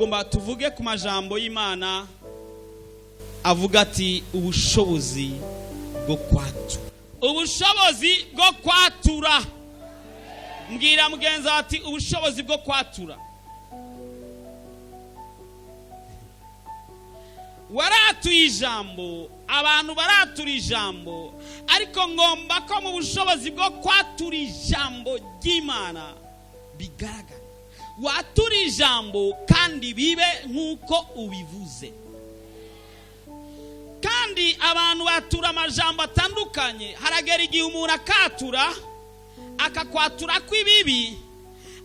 tugomba tuvuge ku majambo y'Imana avuga ati ubushobozi bwo kwatura. Ubushobozi bwo kwatura. Mbwira mugenzi ati ubushobozi bwo kwatura. Waratuye ijambo, abantu baratura ijambo, ariko ngomba ko mu bushobozi bwo kwatura ijambo ry'Imana bigaragara. Watura ijambo kandi bibe nk'uko ubivuze. Kandi abantu batura amajambo atandukanye. Haragera igihe umuntu akatura akakwatura kw'ibibi,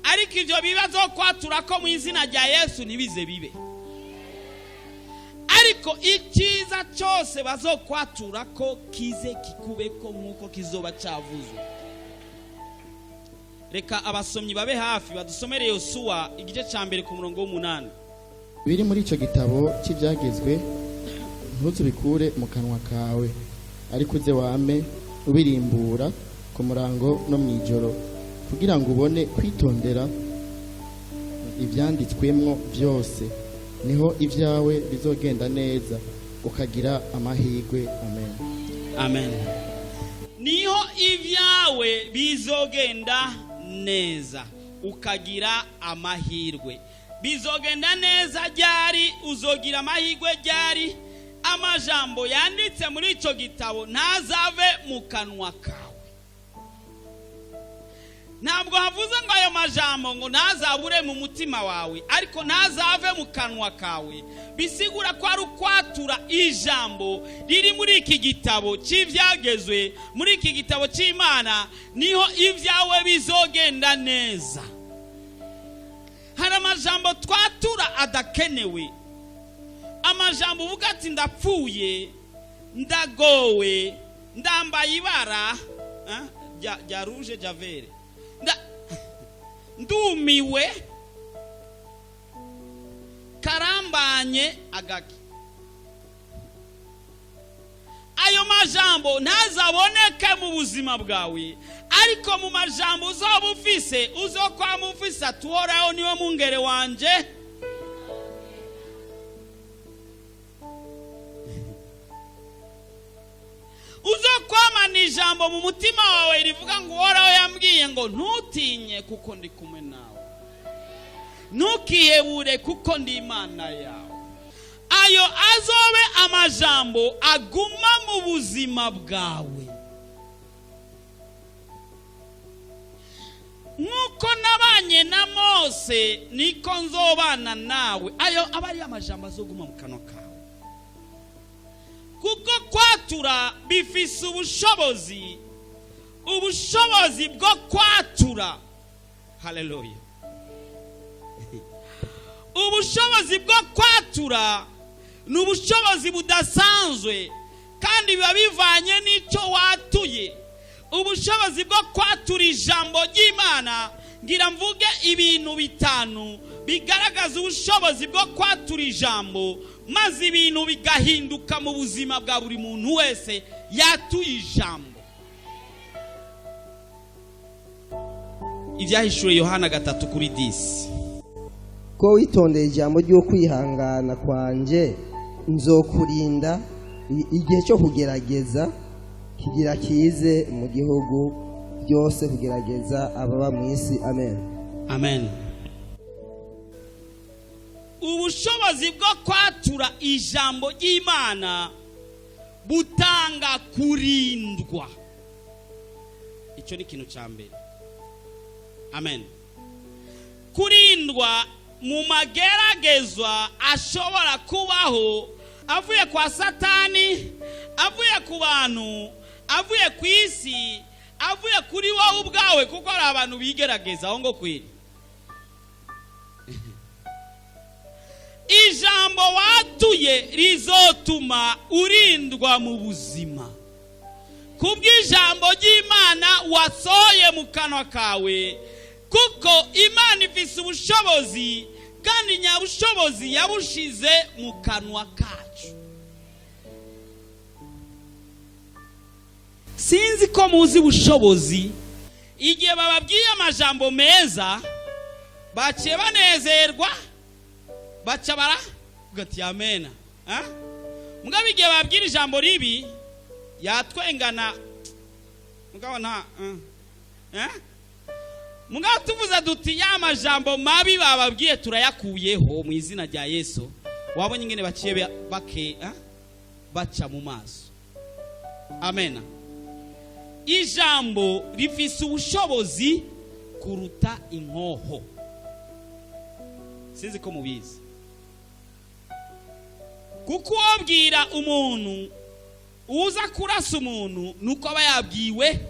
ariko ibyo bibazo kwatura ko mu izina rya Yesu nibize bibe. Ariko icyiza cyose bazokwatura ko kize kikubeko nk'uko kizoba cyavuzwe. Reka abasomyi babe hafi badusomere Yosuwa igice cya mbere ku murongo w'8. Biri muri ico gitabo cy'ibyagezwe ntuzubikure mu kanwa kawe, ariko uze wame ubirimbura ku murango no mwijoro, kugira ngo ubone kwitondera ibyanditswemo byose, niho ibyawe bizogenda neza ukagira amahirwe. Amen. Amen. Niho ibyawe bizogenda neza ukagira amahirwe. Bizogenda neza ryari? Uzogira amahirwe ryari? Amajambo yanditse muri ico gitabo ntazave mu kanwa kawe. Ntabwo havuze ngo ayo majambo ngo ntazabure mu mutima wawe, ariko ntazave mu kanwa kawe. Bisigura ko ari ukwatura ijambo riri muri iki gitabo cy'ibyagezwe, muri iki gitabo cy'Imana, niho ibyawe bizogenda neza. Hari amajambo twatura adakenewe. Amajambo uvuga ati ndapfuye, ndagowe, ndambaye ibara rya rouge javere, ndumiwe, karambanye agaki. Ayo majambo ntazaboneke mu buzima bwawe, ariko mu majambo uzoba ufise, uzokwama ufise atuhoraho niwe mungere wanje. Uzokwamana ijambo mu mutima wawe rivuga ngo uhoraho yambwiye ngo ntutinye kuko ndi kumwe nawe, ntukihebure kuko ndi Imana yawe. Ayo azobe amajambo aguma mu buzima bwawe. Nkuko nabanye na Mose niko nzobana nawe. Ayo abari amajambo azoguma mu kanwa kawe. Kuko kwatura bifise ubushobozi bwo kwatura. Haleluya. Ubushobozi bwo kwatura ni ubushobozi budasanzwe, kandi biba bivanye n'icyo watuye. Ubushobozi bwo kwatura ijambo ry'Imana, ngira mvuge ibintu bitanu bigaragaza ubushobozi bwo kwatura ijambo, maze ibintu bigahinduka mu buzima bwa buri muntu wese yatuye ijambo. Ibyahishuwe Yohana 3:10. Ko witondeye ijambo ryo kwihangana kwanje, nzokurinda igihe cyo kugerageza kigira kize mu gihugu byose, kugerageza ababa mu isi. Amen. Amen. Ubushobozi bwo kwatura ijambo ry'Imana butanga kurindwa. Icyo ni ikintu cya mbere. Amen. Kurindwa mu mageragezwa ashobora kubaho avuye kwa Satani, avuye ku bantu, avuye ku isi, avuye kuri wowe ubwawe, kuko ari abantu bigerageza aho ngo kwiri. Ijambo watuye rizotuma urindwa mu buzima. Kubw'ijambo ry'Imana wasohoye mu kanwa kawe, kuko Imana ifise ubushobozi, kandi nyabushobozi yabushize mu kanwa kacu. Sinzi ko muzi ubushobozi, igihe bababwiye amajambo meza baciye banezerwa, baca bara gati amena. Mugabo igihe babwira ijambo ribi yatwengana mugabo nta mugabo tuvuze duti ya majambo mabi bababwiye turayakuyeho mu izina rya Yesu. Wabonye ingene baciye baca mu maso. Amen. Ijambo rifise ubushobozi kuruta inkoho. Sinzi ko mubizi. Kuko wabwira umuntu uza kurasa umuntu nuko aba yabwiwe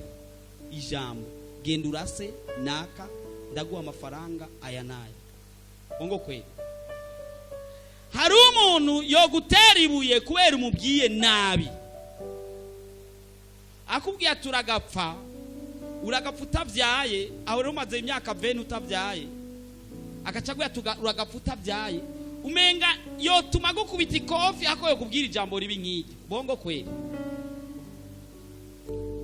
ijambo. Genda urase naka ndaguha amafaranga aya nayo. Bongo kweli. Hari umuntu yo gutera ibuye kubera umubwiye nabi. Akubwiye turagapfa. Uragapfa utabyaye, aho rero umaze imyaka 20 utabyaye. Akacagwa uragapfa utabyaye. Umenga yo tumagukubita ikofi ako yo kubwira ijambo ribi nk'iki. Bongo kweli.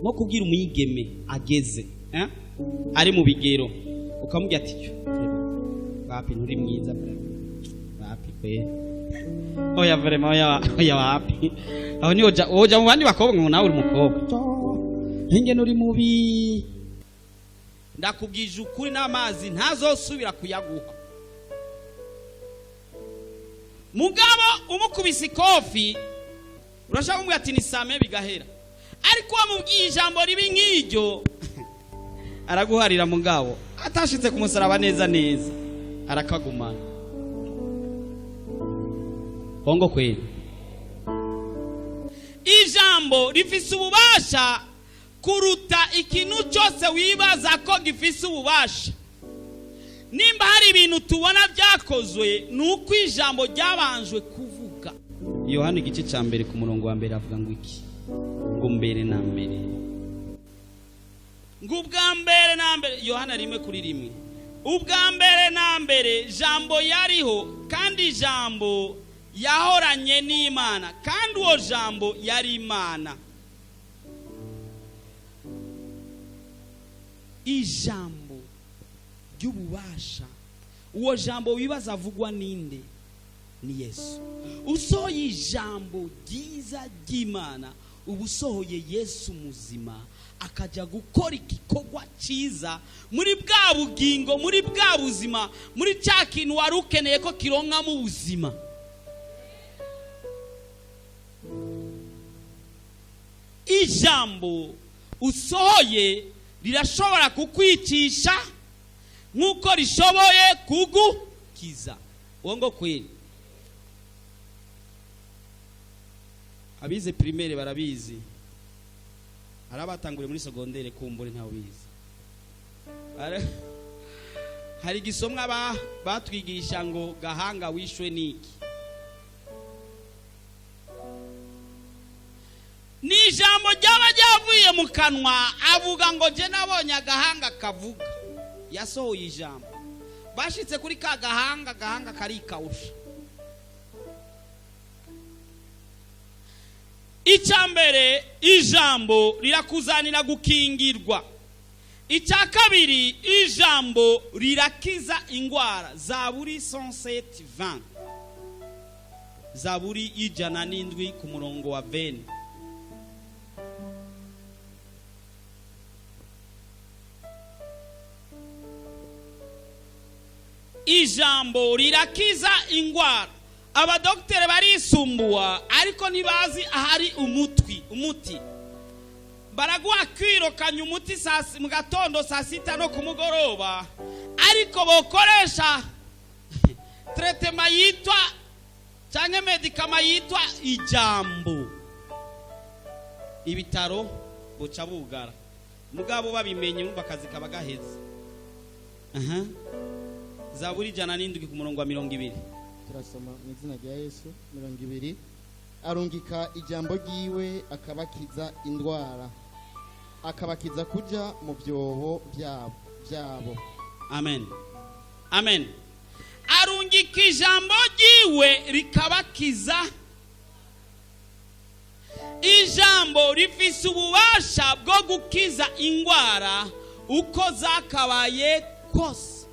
Mo kubwira umuyigeme ageze, ari mu bigero. Ukamubwira ati bapi nturi mwiza bapi kwe. Oya vraiment oya wapi. Aho ni oja mu bandi bakobwa ngo nawe uri mukobwa. Hinge nuri mubi. Ndakubwije ukuri n'amazi ntazosubira kuyaguha. Mugabo umukubise ikofi urashaka kumubwira ati nisame bigahera. Ariko wamubwiye ijambo ribi nk'iryo araguharira mugabo atashitse kumusaraba neza neza arakagumana. Bongo kweli. Ijambo rifise ububasha kuruta ikintu cyose wibaza ko gifise ububasha. Nimba hari ibintu tubona byakozwe nuko ijambo ryabanjwe kuvuga. Yohana igice cya mbere ku murongo wa mbere avuga ngo iki? Ngo mbere na mbere. Ngo ubwa mbere na mbere. Yohana 1:1. Ubwa mbere na mbere jambo yariho kandi jambo yahoranye n'Imana kandi uwo jambo yari Imana. Ijambo ry'ububasha. Uwo jambo wibaza avugwa ninde? Ni Yesu. Usohoye ijambo ryiza ry'Imana, ubusohoye Yesu muzima akaja gukora igikorwa cyiza muri bwa bugingo, muri bwa buzima, muri cya kintu wari ukeneye ko kironka mu buzima. Ijambo usohoye rirashobora kukwicisha nkuko rishoboye kugukiza. Wongo kweli. Abize primaire barabizi. Arabatangure muri secondaire kumbure ntawe bizi. Hari gisomwa batwigisha ngo gahanga wishwe niki. Ni ijambo ryaba ryavuye mu kanwa avuga ngo je nabonye agahanga kavuga. Yasohoye ijambo. Bashitse kuri ka gahanga karikawusha. Icyambere ijambo rirakuzanira gukingirwa. Icya kabiri ijambo rirakiza ingwara. Zaburi 107:20. Zaburi 107 ku murongo wa 20. Ijambo rirakiza ingwara. Abadoktere barisumbuwa ariko ntibazi ahari umuti. Baraguha kwirokanya umuti mu gatondo saa 6 no ku mugoroba, ariko bokoresha tretema yitwa cyangwa medikama yitwa ijambo. Ibitaro buca bugara. Mugabo babimenye umva akazi kabagaheze. Zaburi 107 ku murongo wa 20. Turasoma mu izina rya Yesu. 20. Arungika ijambo ryiwe akabakiza indwara, akabakiza kuja mu byobo byabo. Amen. Amen. Arungika ijambo ryiwe rikabakiza. Ijambo rifise ububasha bwo gukiza ingwara uko zakabaye kose.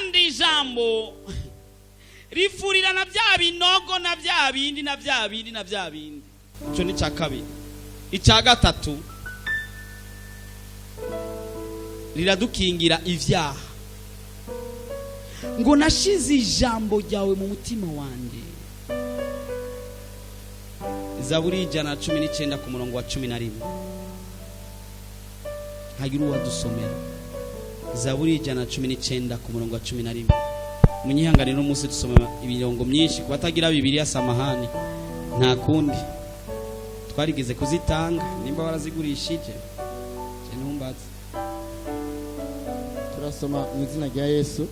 kandi ijambo rifurira na bya binogo na bya bindi na bya bindi na bya bindi. Icyo ni cya kabiri. Icya gatatu, riradukingira ivyaha. Ngo nashize ijambo ryawe mu mutima wanjye. Zaburi 119 ku murongo wa 11. Hagira uwadusomera Zaburi 119 ku murongo wa 11. Munyihangane no munsi dusoma ibirongo myinshi kubatagira Bibiliya samahani, nta kundi twarigeze kuzitanga nimba warazigurishije ntumbaze. Turasoma mu izina rya Yesu.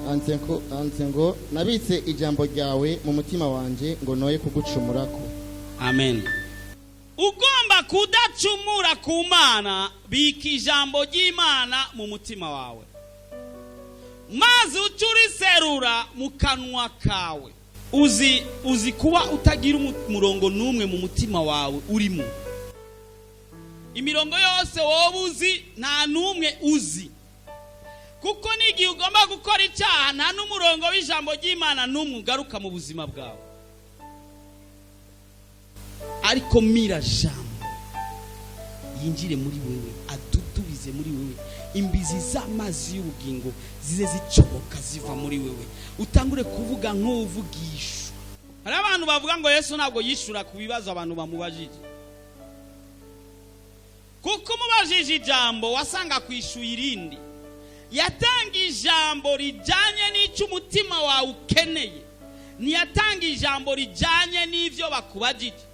Anze ngo nabitse ijambo ryawe mu mutima wanje ngo noye kugucumurako. Amen. Ugomba kudacumura ku Mana, bika ijambo ry'Imana mu mutima wawe, maze ucuriserura mu kanwa kawe. Uzi kuba utagira umurongo numwe mu mutima wawe urimo. Imirongo yose wowe uzi nta numwe uzi, kuko n'igihe ugomba gukora icyaha nta n'umurongo w'ijambo ry'Imana numwe ugaruka mu buzima bwawe. Ariko mira jambo yinjire muri wewe, adudubize muri wewe, imbizi z'amazi y'ubugingo zize zicoboka ziva muri wewe, utangure kuvuga nk'uvugisha. Hari abantu bavuga ngo Yesu ntabwo yishura ku bibazo abantu bamubajije, kuko mubajije ijambo wasanga kwishuye irindi. Yatanga ijambo rijanye n'icyo umutima wawe ukeneye, ntiyatanga ijambo rijanye n'ivyo bakubajije.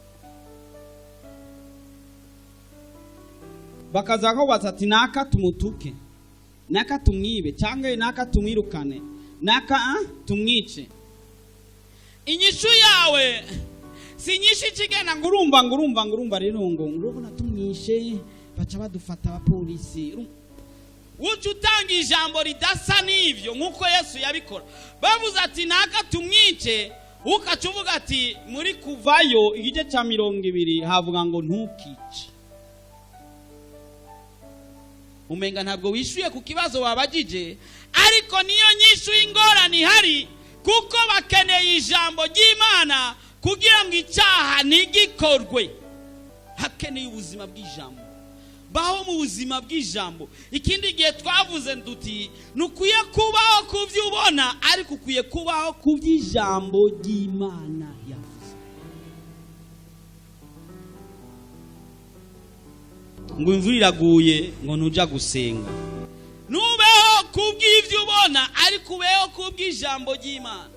Bakaza ko batati naka tumutuke, naka tumwibe, cyangwa naka tumwirukane, naka tumwice. Inyishu yawe si nyinshi kigena ngurumva rero ngo urabona tumwishe baca badufata abapolisi. Ucu utanga ijambo ridasa n'ivyo nkuko Yesu yabikora. Bavuze ati naka tumwice, ukacuvuga ati muri Kuvayo igice cya 20 havuga ngo ntukice. Umenga ntabwo wishuye ku kibazo wabajije, ariko niyo nyishu ingorane ihari, kuko bakeneye ijambo ry'Imana kugira ngo icyaha ntigikorwe. Hakeneye ubuzima bw'ijambo, baho mu buzima bw'ijambo. Ikindi gihe twavuze nduti nukwiye kubaho kuvyubona, ariko ukwiye kubaho kuvy'ijambo ry'Imana yavuze. Ngo imvura iraguye ngo ntuja gusenga, nubeho kubw'ivyo ubona, ariko ubeho kubw'ijambo ry'Imana.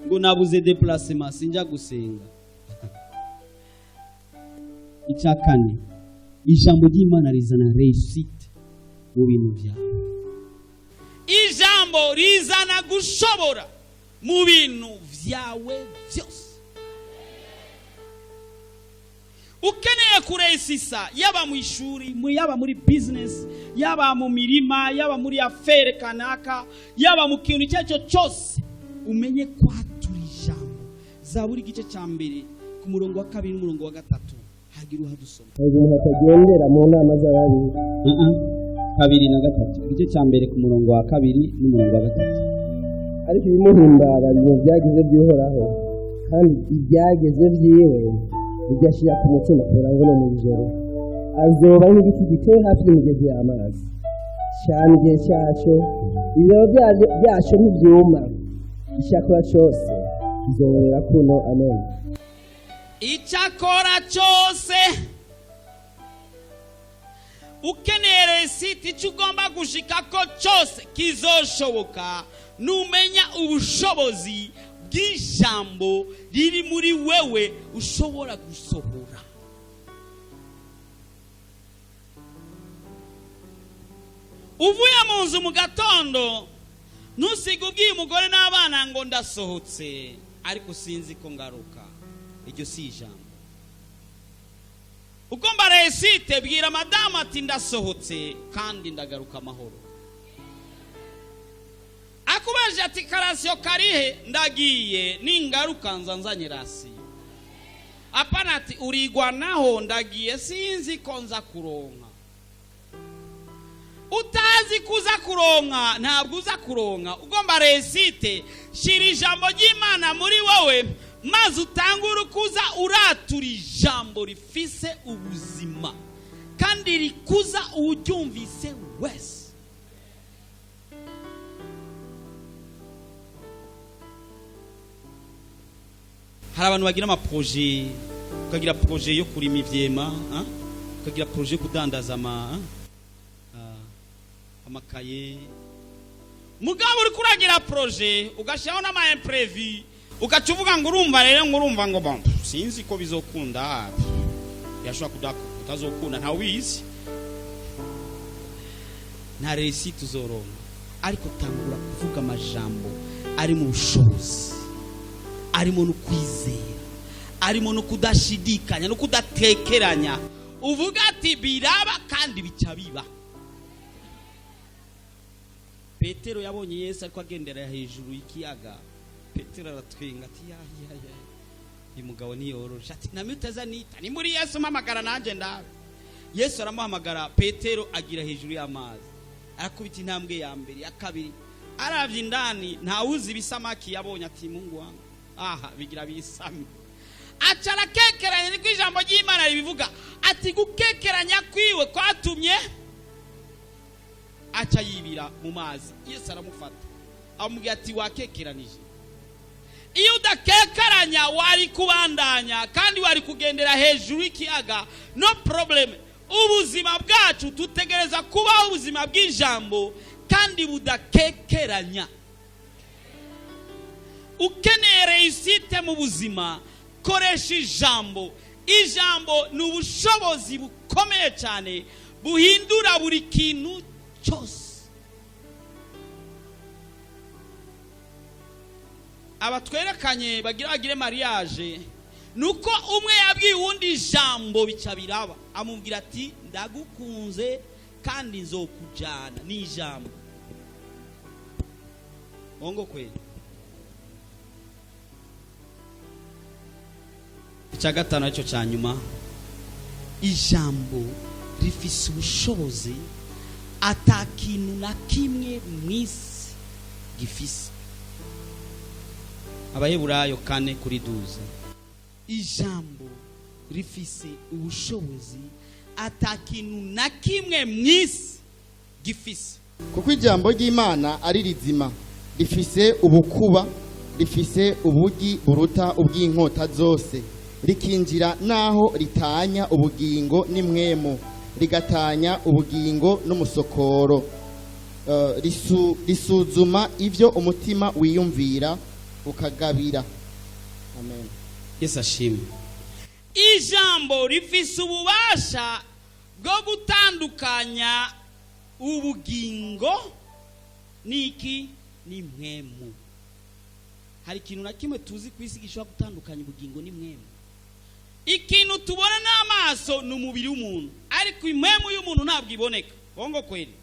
Ngo nabuze déplacement sinja gusenga. Icyakane, ijambo ry'Imana rizana réussite mu bintu byawe. Ijambo rizana gushobora mu bintu byawe byose. Ukeneye kuresisa, yaba mu ishuri, yaba muri business, yaba mu mirima, yaba muri affaire kanaka, yaba mu kintu cyacho cyose, umenye kwatura ijambo. Zaburi gice cya 2 ku murongo wa 2 n'umurongo wa 3. Hagira uhadusoma. Umuntu atagendera mu nama z'abandi. 2 na 3. Igice cya 2 ku murongo wa 2 n'umurongo wa 3. Ariko ibimuhimbara biba byagize by'uhoraho, kandi ibyageze byiwe bigashyira ku mutima kugira ngo no mu ijoro azoba nk'igiti giteye hafi y'imigezi y'amazi, cyane igihe cyacyo ibiro byacyo ntibyuma, icyakora cyose kizorera kuno. Amen. Icyakora cyose ukeneye resiti, icyo ugomba gushika ko cyose kizoshoboka numenya ubushobozi bw'ijambo riri muri wewe ushobora gusohora. Uvuye mu nzu mu gatondo, ntusiga ubwiye umugore n'abana ngo ndasohotse ariko sinzi ko ngaruka. Iryo si ijambo. Ugomba resite, bwira madamu ati ndasohotse kandi ndagaruka amahoro. Akubaje ati karasiyo karihe, ndagiye ningaruka nzanzanye rasi. Apana ati urigwa naho, ndagiye sinzi ko nza kuronka. utazi kuza kuronka ntabwo uza kuronka. Ugomba resite, shira ijambo ry'Imana muri wowe maze utangura kuza uratura ijambo rifise ubuzima kandi rikuza uwuryumvise wese. Hari abantu bagira amaproje, ukagira proje yo kurima ivyema, ukagira proje yo kudandaza amakaye. Mugabo uri kuragira proje ugashaho n'ama imprévu, ukacuvuga ngo urumva rero ngurumva ngo bon sinzi ko bizokunda, yashobora kutazokunda nta wizi, nta réussite uzoronka. Ariko tangura kuvuga amajambo ari mu bushobozi, arimo no kwizera, arimo no kudashidikanya no kudatekeranya. Uvuga ati biraba kandi bica biba. Petero yabonye Yesu ariko agendera hejuru y'ikiyaga. Petero aratwenga ati ya uyu mugabo niyorosha, ati namwe utazanita ni muri Yesu mpamagara nanje ndabe. Yesu aramuhamagara, Petero agira hejuru y'amazi, arakubita intambwe ya mbere, ya kabiri, aravye indani ntawuzi ibisamaki yabonye, ati Mungu wangu aha bigira bisami. Aca arakekeranya, niko ijambo ry'Imana ribivuga ati gukekeranya kwiwe kwatumye aca yibira mu mazi. Yesu aramufata amubwira ati wakekeranije. Iyo udakekeranya wari kubandanya kandi wari kugendera hejuru y'ikiyaga, no problem. Ubuzima bwacu tutegereza kubaho ubuzima bw'ijambo kandi budakekeranya. Ukeneye réussite mu buzima, koresha ijambo. Ijambo ni ubushobozi bukomeye cyane buhindura buri kintu cyose. Abatwerekanye bagire mariage, nuko umwe yabwiye uwundi ijambo bica biraba. Amubwira ati ndagukunze kandi nzokujana. Ni ijambo ongo kweli. Icya gatanu aricyo cya nyuma, ijambo rifise ubushobozi atakintu na kimwe mwisi gifise. Abaheburayo 4:12. Ijambo rifise ubushobozi atakintu na kimwe mwisi gifise. Kuko ijambo ry'Imana ari rizima, rifise ubukuba, rifise ubugi buruta ubw'inkota zose, rikinjira naho ritanya ubugingo n'imwemo, rigatanya ubugingo n'umusokoro, risuzuma ivyo umutima wiyumvira ukagabira. Amen. Yesu ashimwe. Ijambo rifise ububasha bwo gutandukanya ubugingo niki n'imwemu. Hari ikintu na kimwe tuzi kwisi gishobora gutandukanya ubugingo n'imwemu? Ikintu tubona n'amaso ni umubiri w'umuntu, ariko imwemu y'umuntu ntabwo iboneka. Bongo kweli.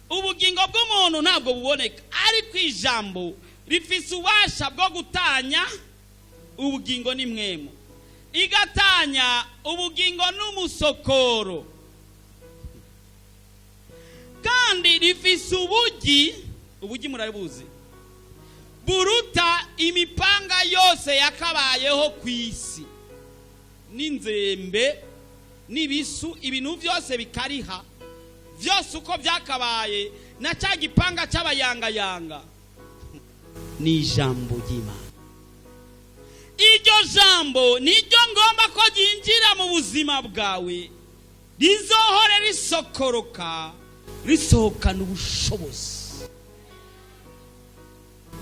Ubugingo bw'umuntu ntabwo buboneka, ariko ijambo rifise ububasha bwo gutanya ubugingo n'imwemu, igatanya ubugingo n'umusokoro, kandi rifise ubugi murabuzi buruta imipanga yose yakabayeho ku isi, n'inzembe n'ibisu, ibintu byose bikariha byose uko byakabaye, na cya gipanga cy'abayangayanga. Ni ijambo ry'Imana. Iryo jambo niryo ngomba ko ryinjira mu buzima bwawe, rizohore risokoroka, risohokana ubushobozi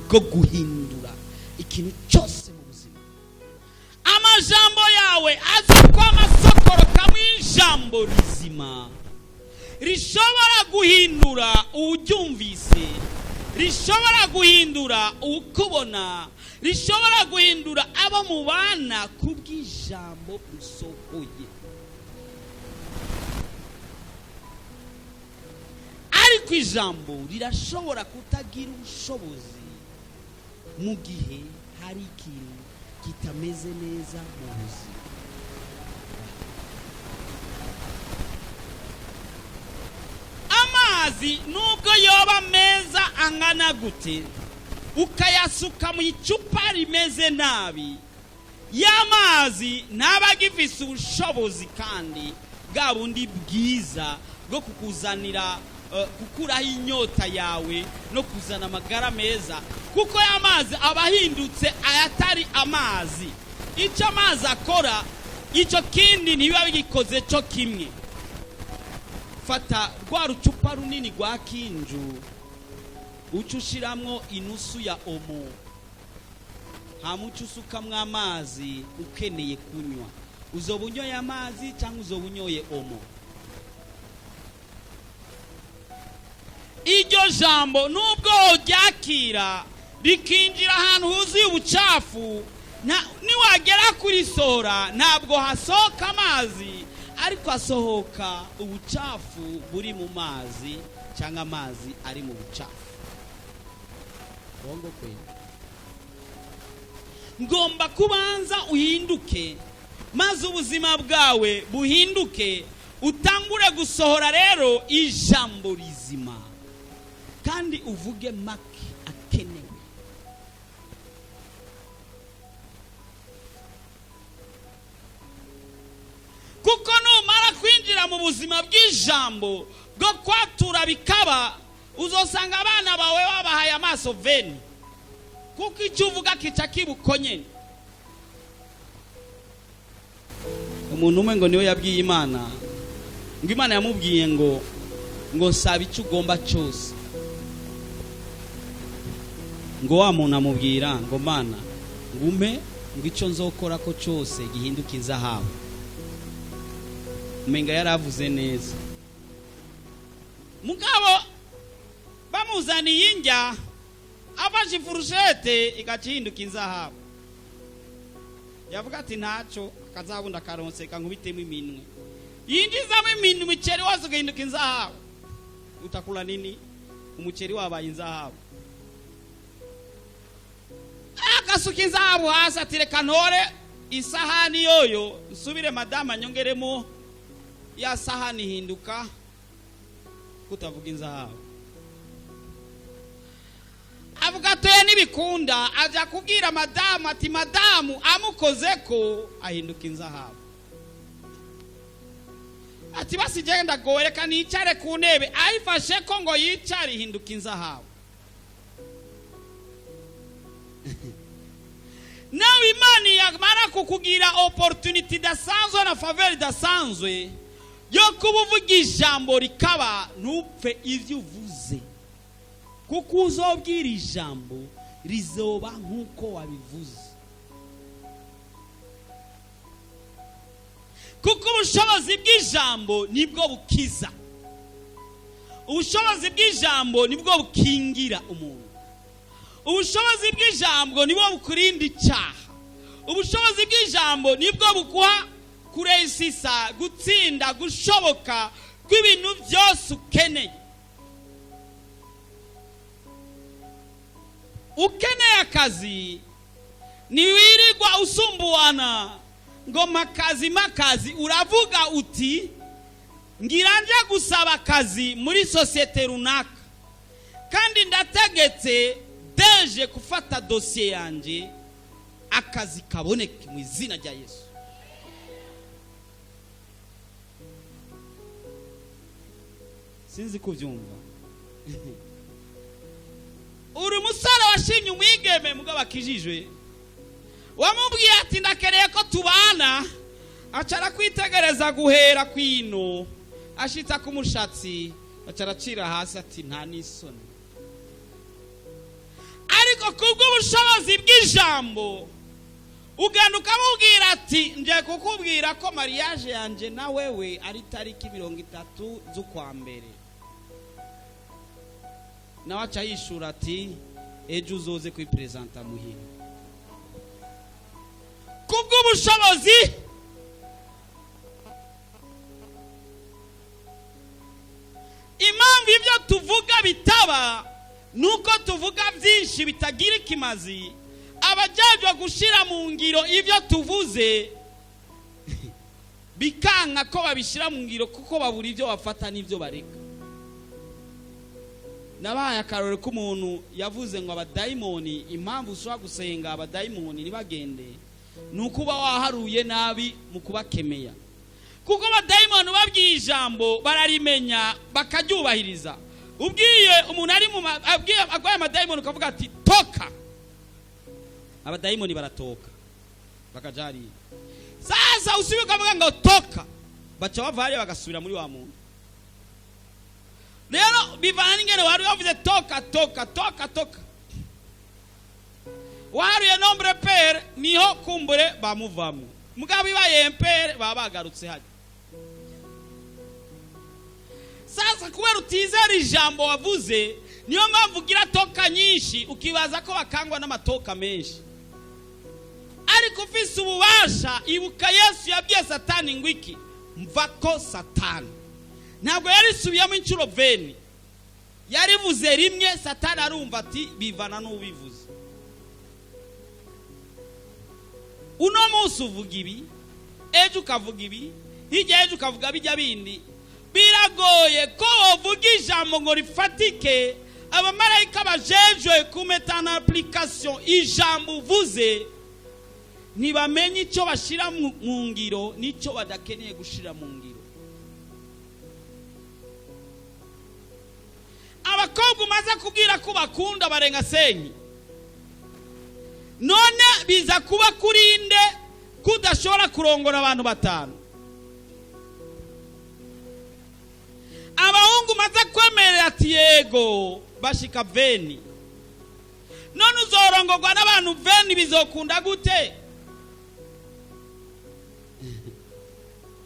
bwo guhindura ikintu cyose mu buzima. Amajambo yawe aziko amasokoroka mu ijambo rizima, rishobora guhindura uwuryumvise, rishobora guhindura ukubona, rishobora guhindura abo mubana kubw'ijambo usohoye. Ariko ijambo rirashobora kutagira ubushobozi mu gihe hari ikintu kitameze neza mu buzima. mazi nubwo yoba meza angana gute ukayasuka mu icupa rimeze nabi, ya mazi ntaba agifise ubushobozi kandi bwa bundi bwiza bwo kukuzanira gukuraho inyota yawe no kuzana amagara meza, kuko ya mazi aba ahindutse ayatari amazi. Icyo amazi akora icyo kindi ntibiba bigikoze cyo kimwe. Fata rwa rucupa runini rwa kinju uca ushiramwo inusu ya omo, hamuca usukamwo amazi ukeneye kunywa. Uzoba unyoye amazi cyangwa uzoba unyoye omo? Iryo jambo nubwo ryakira rikinjira ahantu huzuye ubucafu, niwagera kuri sora ntabwo hasohoka amazi, ariko hasohoka ubucafu buri mu mazi cyangwa amazi ari mu bucafu. Ngomba kubanza uhinduke maze ubuzima bwawe buhinduke, utangure gusohora rero ijambo rizima kandi uvuge make akenewe. Kuko numara kwinjira mu buzima bw'ijambo bwo kwatura bikaba, uzosanga abana bawe babahaye amaso veni, kuko icyo uvuga kica kibuko nyene. Umuntu umwe ngo niwe yabwiye Imana, ngo Imana yamubwiye ngo saba icyo ugomba cyose. Ngo wa muntu amubwira ngo Mana ngume ngo icyo nzokora ko cyose gihinduka inzahabu. Umenga yaravuze neza. Mugabo bamuzaniye injya afashe ifurushete igahinduka inzahabu. Yavuga ati ntacyo, akazabunda karonseka nkubitemo iminwe. Yinjizamo iminwe umuceri wose ugahinduka inzahabu. Utakula nini? Umuceri wabaye inzahabu. Akasuka inzahabu hasi ati reka ntore isahani yoyo nsubire madama nyongeremo ya sahani hinduka kutavuga inzahabu. Avuga toye nibikunda aja kubwira madamu ati madamu amukozeko ahinduka inzahabu. Ati basi genda goreka nicare ku ntebe, ayifashe ko ngo yicare hinduka inzahabu. Nawe Imana yamara kukugira opportunity dasanzwe na faveur dasanzwe yo kubuvuga ijambo rikaba, ntupfe ivyo uvuze, kuko uzobwira ijambo rizoba nkuko wabivuze. Kuko ubushobozi bw'ijambo nibwo bukiza, ubushobozi bw'ijambo nibwo bukingira umuntu, ubushobozi bw'ijambo nibwo bukurinda icyaha, ubushobozi bw'ijambo nibwo buguha kuresisa gutsinda gushoboka kw'ibintu byose ukeneye. Ukeneye akazi niwirirwa usumbuwana ngo makazi, uravuga uti ngira nje gusaba akazi muri societe runaka kandi ndategetse deje kufata dosiye yanje, akazi kaboneke mu izina rya Yesu. Sinzi kubyumva. Uri umusore washimye umwigeme mugabo akijijwe, wamubwiye ati ndakereye ko tubana, acara kwitegereza guhera kwino ashitsa ku mushatsi, acara acira hasi ati nta n'isoni. Ariko kubwo ubushobozi bw'ijambo uganda ukamubwira ati nje kukubwira ko mariage yanje na wewe ari tariki 30 z'ukwa mbere. Nawe aca yishura ati ejo uzoze kwipresenta muhira. Kubwo ubushobozi impamvu ibyo tuvuga bitaba nuko tuvuga byinshi bitagira ikimazi, abajajwa gushira mu ngiro ibyo tuvuze bikanka ko babishira mu ngiro kuko babura ibyo bafata n'ibyo bareka. nabaye akarore k'umuntu yavuze ngo abadayimoni, impamvu ushobora gusenga abadayimoni ntibagende ni ukuba waharuye nabi mu kubakemeya, kuko abadayimoni babwiye ijambo bararimenya bakaryubahiriza. ubwiye umuntu ari mu agwaye amadayimoni ukavuga ati toka, abadayimoni baratoka bakajari. Sasa usibe ukavuga ngo toka, baca bava hariya bagasubira muri wa muntu. Rero bivana n'ingene wari wavuze toka toka toka toka, waruye nombre pere niho kumbure bamuvamo, mugabo ibaye empere baba bagarutse hajya. Sasa kubera utizera ijambo wavuze niyo mpamvu ugira toka nyinshi ukibaza ko bakangwa n'amatoka menshi. Ariko ufise ububasha, ibuka Yesu yabwiye Satani ngo iki, mvako Satani. Ntabwo yari subiyamo inshuro 20, yarivuze rimwe, Satani arumva ati bivana n'ubivuze. Uno munsi uvuga ibi, ejo ukavuga ibi, hirya ejo ukavuga bijya bindi. Biragoye ko uvuga ijambo ngo rifatike, abamarayika bajejwe kumeta na application ijambo uvuze ntibamenye icyo bashira mu ngiro n'icyo badakeneye gushira mu ngiro. Abakobwa umaze kubwira ko bakunda barenga senyi, none biza kuba kurinde kudashobora kurongora abantu 5. Abahungu umaze kwemerera ati yego bashika 20, none uzorongorwa n'abantu 20 bizokunda gute?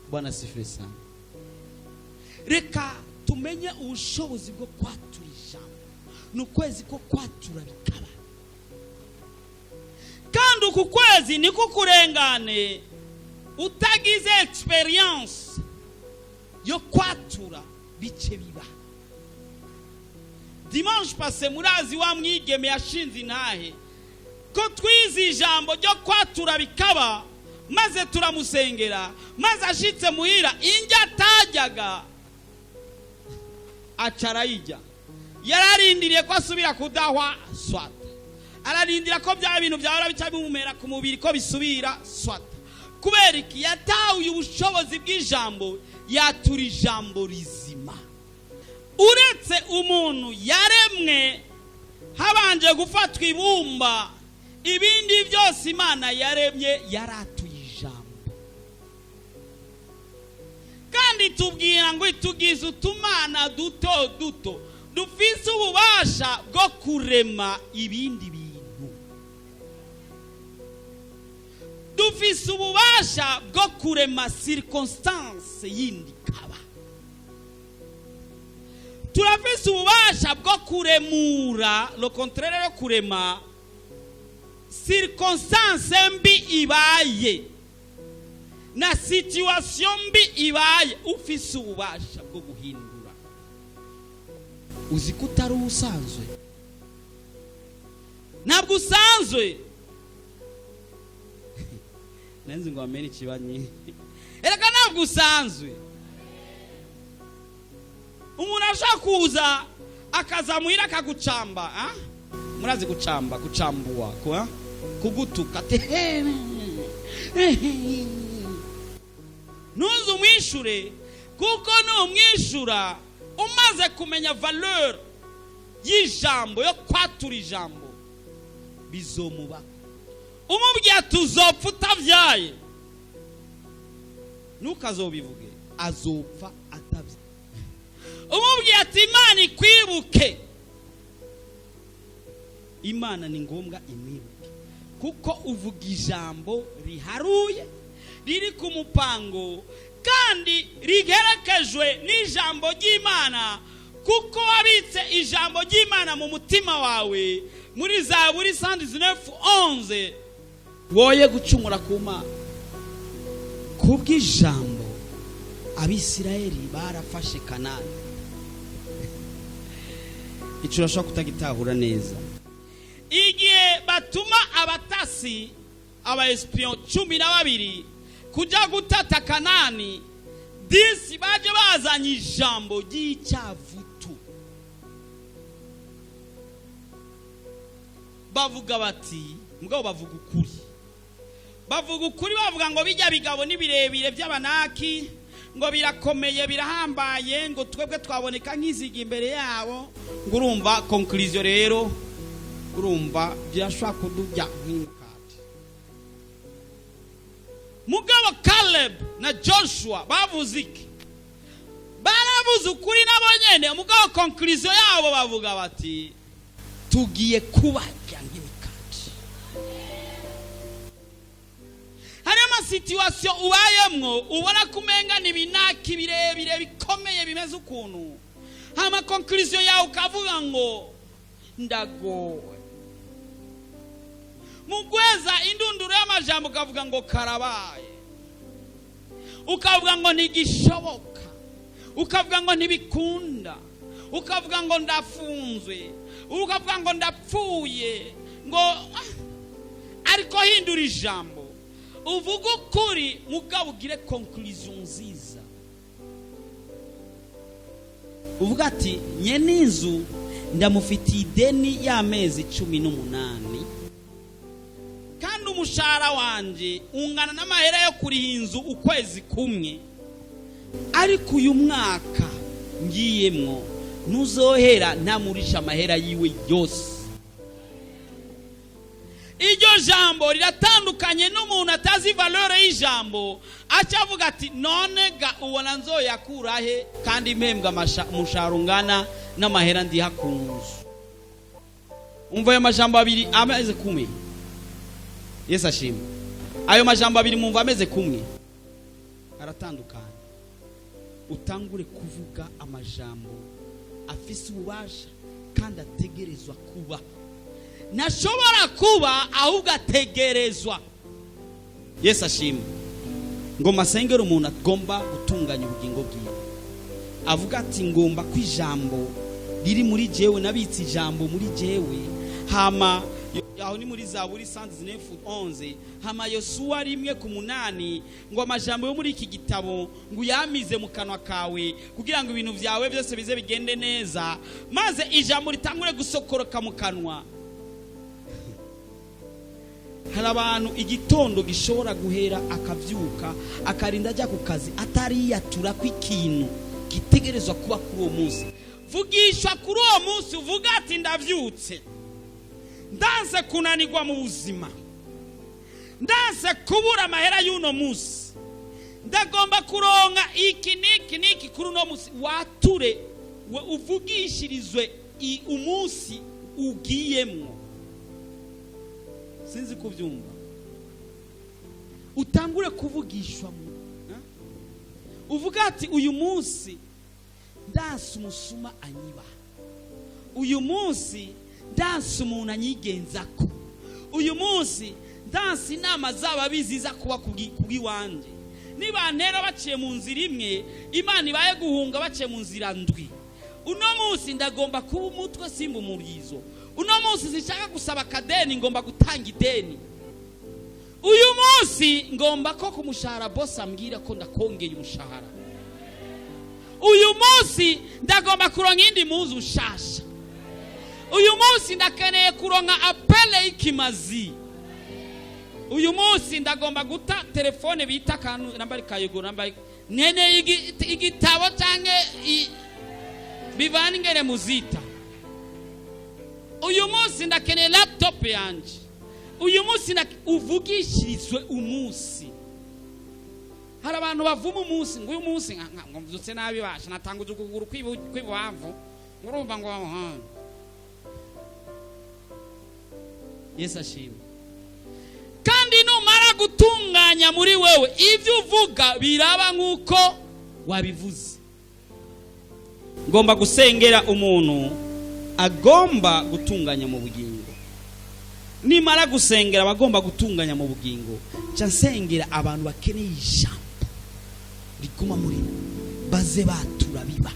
Bwana sifiwe sana. Reka tumenye ubushobozi bwo kwatura ijambo, n'ukwezi ko kwatura bikaba, kandi uku kwezi niko kurengane utagize experience yo kwatura bice biba. Dimanche passé murazi wa mwigeme yashinze intahe ko twize ijambo ryo kwatura bikaba, maze turamusengera, maze ashitse muhira injya atajyaga acarayijya. Yararindiriye ko asubira kudahwa swata, ararindira ko bya bintu byahora bica bimumera ku mubiri ko bisubira swata. Kubera iki? Yatahuye ubushobozi bw'ijambo, yatura ijambo rizima. Uretse umuntu yaremwe habanje gufatwa ibumba, ibindi byose Imana yaremye yaratuye ijambo. Kandi tubwira ngo itugize utumana duto duto dufise ububasha bwo kurema ibindi bintu, dufise ububasha bwo kurema circonstance yindi kaba, turafise ububasha bwo kuremura le contraire yo kurema circonstance mbi ibaye na situation mbi ibaye, ufise ububasha bwo guhindura. Uzi ko utari usanzwe, ntabwo usanzwe. Nenzi ngo amene kibanyi ereka ntabwo usanzwe. Umuntu ashaka kuza akazamuhira akagucamba, murazi gucamba, gucambuwa ko kugutuka te nuzi umwishure, kuko numwishura umaze kumenya valeur y'ijambo yo kwatura ijambo bizomuba. Umubwiye tuzopfa utavyaye nukazobivuge, azopfa atavye. Umubwiye ati Imana ikwibuke, Imana ni ngombwa imwibuke, kuko uvuga ijambo riharuye riri ku mupango kandi rigerekejwe n'ijambo ry'Imana, kuko wabitse ijambo ry'Imana mu mutima wawe. Muri Zaburi 119:11 woye gucumura ku Mana. Kubw'ijambo Abisirayeli barafashe Kanani. Ico urashobora kutagitahura neza. Igihe batuma abatasi aba espion 12 kuja gutata Kanani, 10 baje bazanye ijambo ry'icyavutu. bavuga bati mugabo bavuga ukuri, bavuga ngo bijya bigabo ni birebire by'abanaki, ngo birakomeye birahambaye, ngo twebwe twaboneka nk'iziga imbere yabo. ngo urumva conclusion rero, urumva byashaka kudujya nk'imikati. Mugabo Caleb na Joshua bavuze iki? Baravuze ukuri nabo nyene, mugabo conclusion yabo bavuga bati tugiye kubajya nk'imikati. Hari situation ubayemwo ubona kumenga ni binaki birebire bikomeye bimeze ukuntu, hama conclusion yawe ukavuga ngo ndagowe. Mugweza indunduro y'amajambo ukavuga ngo karabaye, ukavuga ngo ntigishoboka, ukavuga ngo ntibikunda, ukavuga ngo ndafunzwe, ukavuga ngo ndapfuye, ngo ariko hindura ijambo uvuga ukuri mugabo ugire conclusion nziza. Uvuga ati nyene inzu ndamufitiye ideni y'amezi 18 kandi umushahara wanje ungana n'amahera yo kuriha inzu ukwezi kumwe, ariko uyu mwaka ngiyemwo nuzohera ntamurisha amahera yiwe yose. Iryo jambo riratandukanye n'umuntu atazi valeur y'ijambo, acavuga ati none ga ubona nzoyakurahe kandi impembwa umushahara ungana n'amahera ndiha ku nzu. Umva ayo majambo abiri ameze kumwe. Yesu ashimwe. Ayo majambo abiri mumva ameze kumwe, aratandukanye. Utangure kuvuga amajambo afise ububasha kandi ategerezwa kuba, nashobora kuba ahubwo ategerezwa. Yesu ashimwe. Ngo masengero umuntu agomba gutunganya ubugingo bwiwe, avuga ati ngomba kwijambo riri muri jewe, nabitse ijambo muri jewe. Hama yaho ni muri Zaburi 111, hama Yosuwa 1:8, ngo amajambo yo muri iki gitabo ngo yamize mu kanwa kawe kugira ngo ibintu byawe byose bize bigende neza, maze ijambo ritangure gusokoroka mu kanwa. Hari abantu igitondo gishobora guhera akavyuka akarinda ajya ku kazi atariyatura ku ikintu gitegerezwa kuba kuri uwo munsi. Vugishwa kuri uwo munsi, uvuga ati ndavyutse, ndanse kunanirwa mu buzima, ndanse kubura amahera y'uno munsi, ndagomba kuronka iki niki kuri uno munsi. Wature we uvugishirizwe umunsi ugiyemwo. Sinzi kuvyumva. Utangure kuvugishwa uvuga ati uyu munsi ndanse umusuma anyiba, uyu munsi ndanse umuntu anyigenzako, uyu munsi ndanse inama zaba biziza kuba kugi wanje. Niba ntera baciye mu nzira imwe, Imana ibaye guhunga baciye mu nzira ndwi. Uno munsi ndagomba kuba umutwe simba umurizo. Uno munsi sinshaka gusaba kadeni, ngomba gutanga ideni. Uyu munsi ngomba ko kumushahara boss ambwira ko ndakongeye umushahara. Uyu munsi ndagomba kuronka indi muzu ushasha. Uyu munsi ndakeneye kuronka apele ikimazi. Uyu munsi ndagomba guta telefone bita kantu nambari kayego nambari nene igitabo canke bivana ingere muzita. Uyu munsi ndakeneye laptop yanje. Uyu munsi uvugishirizwe umunsi. Hari abantu bavuma umunsi, ngo uyu munsi ngomvyutse nabi basha natanguze ukuguru kwibavu, urumva ngo Yesu ashimwe. Kandi numara gutunganya muri wewe ivyo uvuga biraba nkuko wabivuze. Ngomba gusengera umuntu agomba gutunganya mu bugingo. Nimara gusengera bagomba gutunganya mu bugingo, ca nsengera abantu bakeneye ijambo riguma muri baze batura biba.